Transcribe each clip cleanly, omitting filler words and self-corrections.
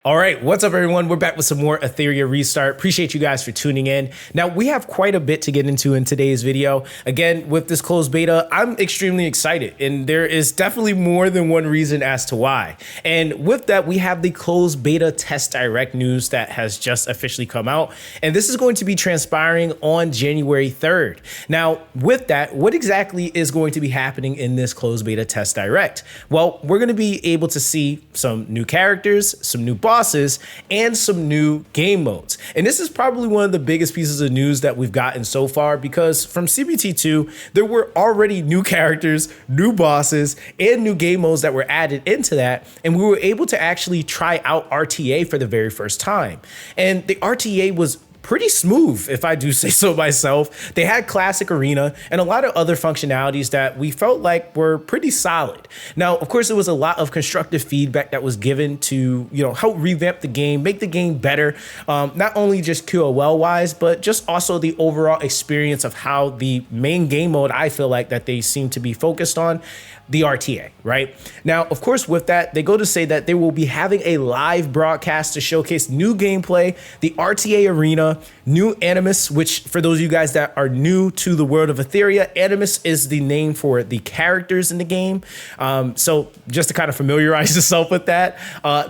All right, what's up, everyone? We're back with some more Etheria Restart. Appreciate you guys for tuning in. Now, we have quite a bit to get into in today's video. Again, with this closed beta, I'm extremely excited, and there is definitely more than one reason as to why. And with that, we have the closed beta test direct news that has just officially come out, and this is going to be transpiring on January 3rd. Now, with that, what exactly is going to be happening in this closed beta test direct? Well, we're going to be able to see some new characters, some new bosses, and some new game modes. And this is probably one of the biggest pieces of news that we've gotten so far, because from CBT 2, there were already new characters, new bosses, and new game modes that were added into that. And we were able to actually try out RTA for the very first time. And the RTA was pretty smooth, if I do say so myself. They had classic arena and a lot of other functionalities that we felt like were pretty solid. Now, of course, there was a lot of constructive feedback that was given to, help revamp the game, make the game better, not only just QOL wise, but just also the overall experience of how the main game mode, I feel like that they seem to be focused on, the RTA, right? Now, of course, with that, they go to say that they will be having a live broadcast to showcase new gameplay, the RTA arena, new Animus, which for those of you guys that are new to the world of Etheria, Animus is the name for the characters in the game. So just to kind of familiarize yourself with that,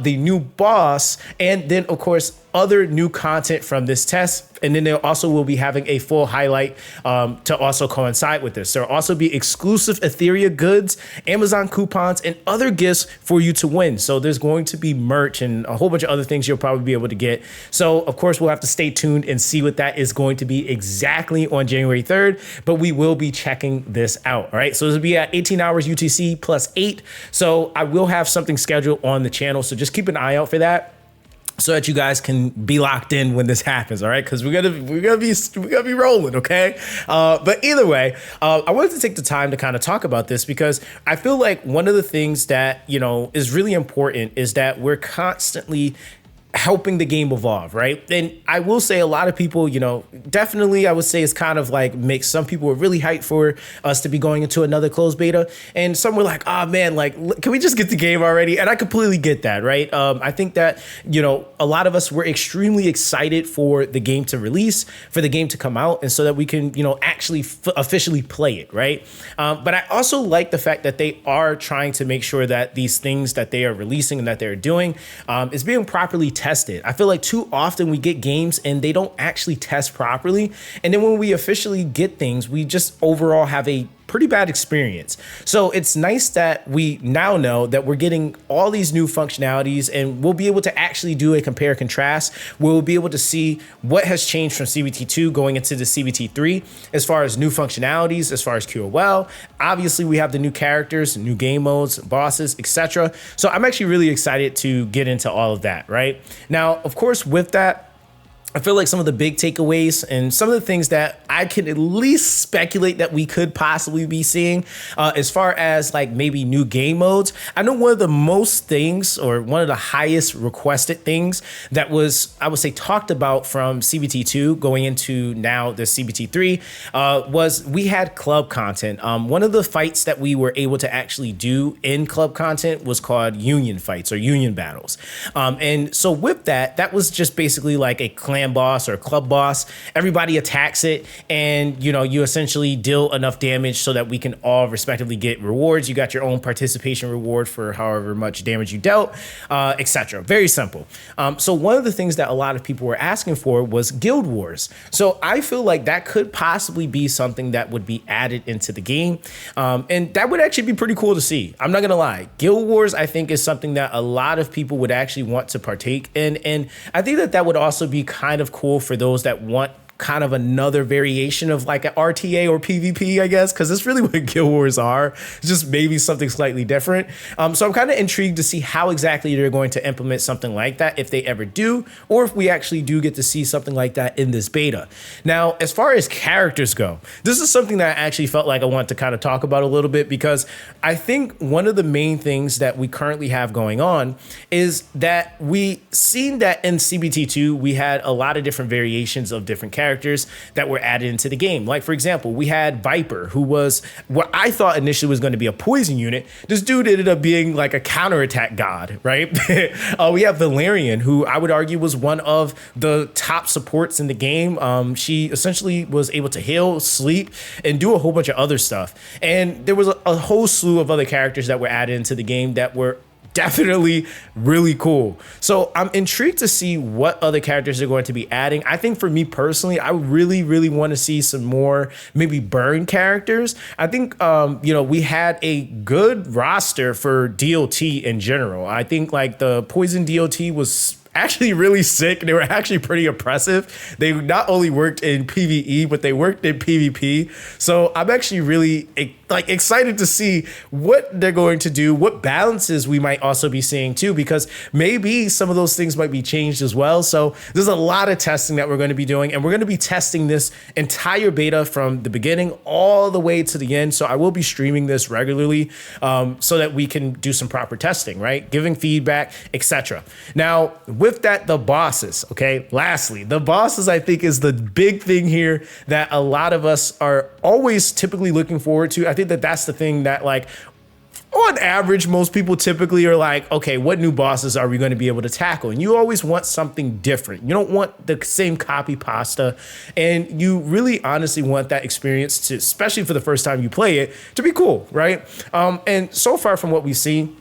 the new boss, and then of course, other new content from this test. And then they also will be having a full highlight to also coincide with this. There will also be exclusive Etheria goods, Amazon coupons, and other gifts for you to win. So there's going to be merch and a whole bunch of other things you'll probably be able to get. So of course, we'll have to stay tuned and see what that is going to be exactly on January 3rd, but we will be checking this out. All right, so this will be at 18 hours UTC plus 8. So I will have something scheduled on the channel. So just keep an eye out for that, so that you guys can be locked in when this happens, all right? Because we're gonna be rolling, okay? But either way, I wanted to take the time to kind of talk about this, because I feel like one of the things that is really important is that we're constantly helping the game evolve, right? And I will say a lot of people, definitely I would say it's kind of like makes some people are really hyped for us to be going into another closed beta. And some were like, oh man, like, can we just get the game already? And I completely get that, right? I think that, a lot of us were extremely excited for the game to release, for the game to come out, and so that we can, actually officially play it, right? But I also like the fact that they are trying to make sure that these things that they are releasing and that they're doing is being properly tested. I feel like too often we get games and they don't actually test properly. And then when we officially get things, we just overall have a pretty bad experience. So it's nice that we now know that we're getting all these new functionalities, and we'll be able to actually do a compare contrast. We'll be able to see what has changed from CBT2 going into the CBT3 as far as new functionalities, as far as QOL. Obviously, we have the new characters, new game modes, bosses, etc. So I'm actually really excited to get into all of that, right? Now, of course, with that, I feel like some of the big takeaways and some of the things that I can at least speculate that we could possibly be seeing as far as like maybe new game modes. I know one of the most things, or one of the highest requested things that was, I would say, talked about from CBT2 going into now the CBT3 was we had club content. One of the fights that we were able to actually do in club content was called union fights or union battles. And so with that, that was just basically like a clan boss or club boss. Everybody attacks it, and you essentially deal enough damage so that we can all respectively get rewards. You got your own participation reward for however much damage you dealt, etc. Very simple. So one of the things that a lot of people were asking for was guild wars. So I feel like that could possibly be something that would be added into the game, and that would actually be pretty cool to see. I'm not gonna lie, guild wars I think is something that a lot of people would actually want to partake in, and I think that that would also be kind of cool for those that want kind of another variation of like an RTA or PvP, I guess, because that's really what Guild Wars are. It's just maybe something slightly different. So I'm kind of intrigued to see how exactly they're going to implement something like that, if they ever do, or if we actually do get to see something like that in this beta. Now, as far as characters go, this is something that I actually felt like I want to kind of talk about a little bit, because I think one of the main things that we currently have going on is that we seen that in CBT2, we had a lot of different variations of different characters. characters that were added into the game. Like, for example, we had Viper, who was what I thought initially was going to be a poison unit. This dude ended up being like a counterattack god, right? We have Valerian, who I would argue was one of the top supports in the game. She essentially was able to heal, sleep, and do a whole bunch of other stuff. And there was a whole slew of other characters that were added into the game that were definitely really cool. So I'm intrigued to see what other characters they're going to be adding. I think for me personally, I really want to see some more maybe burn characters. I think we had a good roster for DOT in general. I think like the poison DOT was actually really sick. They were actually pretty oppressive. They not only worked in PvE, but they worked in PvP. So I'm actually really excited to see what they're going to do, what balances we might also be seeing too, because maybe some of those things might be changed as well. So there's a lot of testing that we're going to be doing, and we're going to be testing this entire beta from the beginning all the way to the end. So I will be streaming this regularly so that we can do some proper testing, right? Giving feedback, etc. Now, with that, the bosses, okay? Lastly, the bosses, I think, is the big thing here that a lot of us are always typically looking forward to. I think that that's the thing that, like, on average, most people typically are like, okay, what new bosses are we going to be able to tackle? And you always want something different. You don't want the same copy pasta. And you really honestly want that experience to, especially for the first time you play it, to be cool, right? And so far from what we've seen,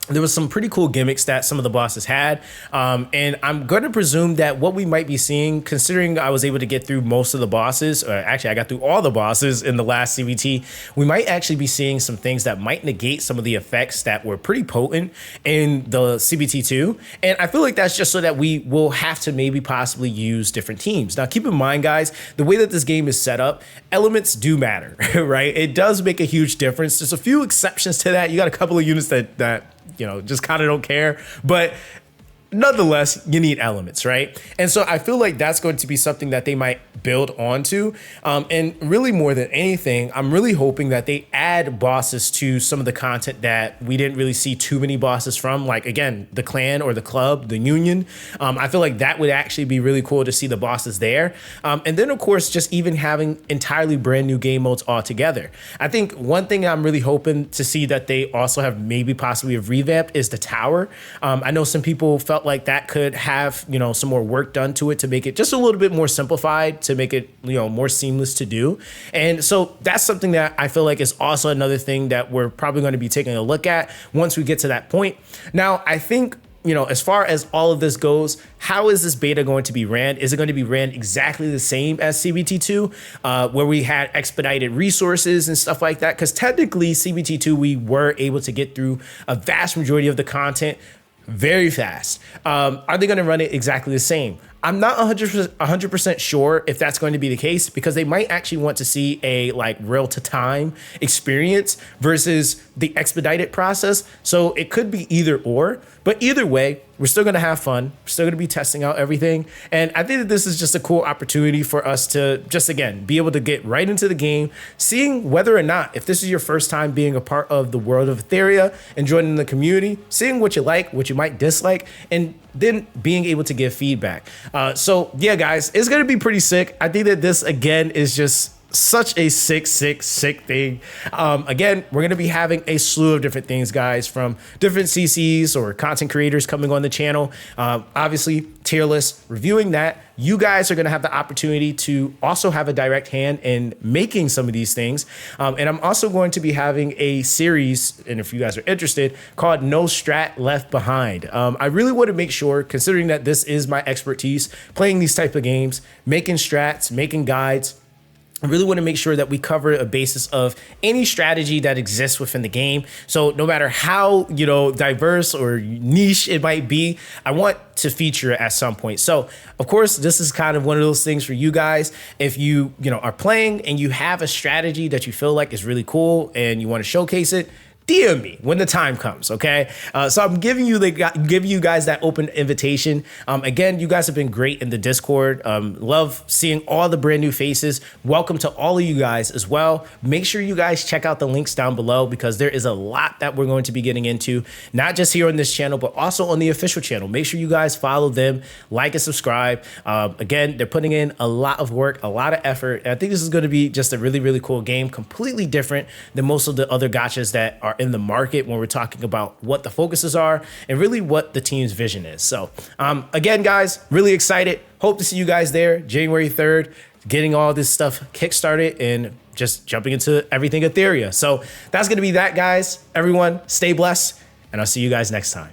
there was some pretty cool gimmicks that some of the bosses had. And I'm going to presume that what we might be seeing, considering I was able to get through most of the bosses, or actually I got through all the bosses in the last CVT, we might actually be seeing some things that might negate some of the effects that were pretty potent in the CVT2. And I feel like that's just so that we will have to maybe possibly use different teams. Now, keep in mind, guys, the way that this game is set up, elements do matter, right? It does make a huge difference. There's a few exceptions to that. You got a couple of units that just kind of don't care, but nonetheless, you need elements, right? And so I feel like that's going to be something that they might build onto. And really more than anything, I'm really hoping that they add bosses to some of the content that we didn't really see too many bosses from, like, again, the clan or the club, the union. I feel like that would actually be really cool to see the bosses there. And then, of course, just even having entirely brand new game modes altogether. I think one thing I'm really hoping to see that they also have maybe possibly have revamped is the tower. I know some people felt like that could have, some more work done to it to make it just a little bit more simplified, to make it, more seamless to do. And so that's something that I feel like is also another thing that we're probably going to be taking a look at once we get to that point. Now, I think, as far as all of this goes, how is this beta going to be ran? Is it going to be ran exactly the same as CVT2, where we had expedited resources and stuff like that? Because technically, CVT2, we were able to get through a vast majority of the content very fast. Are they going to run it exactly the same? I'm not 100% sure if that's going to be the case, because they might actually want to see a real to time experience versus the expedited process. So it could be either or, but either way, we're still going to have fun. We're still going to be testing out everything. And I think that this is just a cool opportunity for us to just, again, be able to get right into the game, seeing whether or not, if this is your first time being a part of the world of Etheria and joining the community, seeing what you like, what you might dislike, and then being able to give feedback. So yeah, guys, it's going to be pretty sick. I think that this, again, is just such a sick thing. Again, we're going to be having a slew of different things, guys, from different CCs or content creators coming on the channel. Obviously, tier list, reviewing that. You guys are going to have the opportunity to also have a direct hand in making some of these things. And I'm also going to be having a series, and if you guys are interested, called No Strat Left Behind. I really want to make sure, considering that this is my expertise, playing these type of games, making strats, making guides, I really want to make sure that we cover a basis of any strategy that exists within the game. So no matter how, diverse or niche it might be, I want to feature it at some point. So of course, this is kind of one of those things for you guys. If you, are playing and you have a strategy that you feel like is really cool and you want to showcase it, DM me when the time comes, okay? So I'm giving you guys that open invitation. Again, you guys have been great in the Discord. Love seeing all the brand new faces. Welcome to all of you guys as well. Make sure you guys check out the links down below because there is a lot that we're going to be getting into, not just here on this channel, but also on the official channel. Make sure you guys follow them, like and subscribe. Again, they're putting in a lot of work, a lot of effort. And I think this is going to be just a really, really cool game, completely different than most of the other gachas that are in the market when we're talking about what the focuses are and really what the team's vision is. So again, guys, really excited. Hope to see you guys there January 3rd, getting all this stuff kickstarted and just jumping into everything Etheria. So that's going to be that, guys. Everyone, stay blessed, and I'll see you guys next time.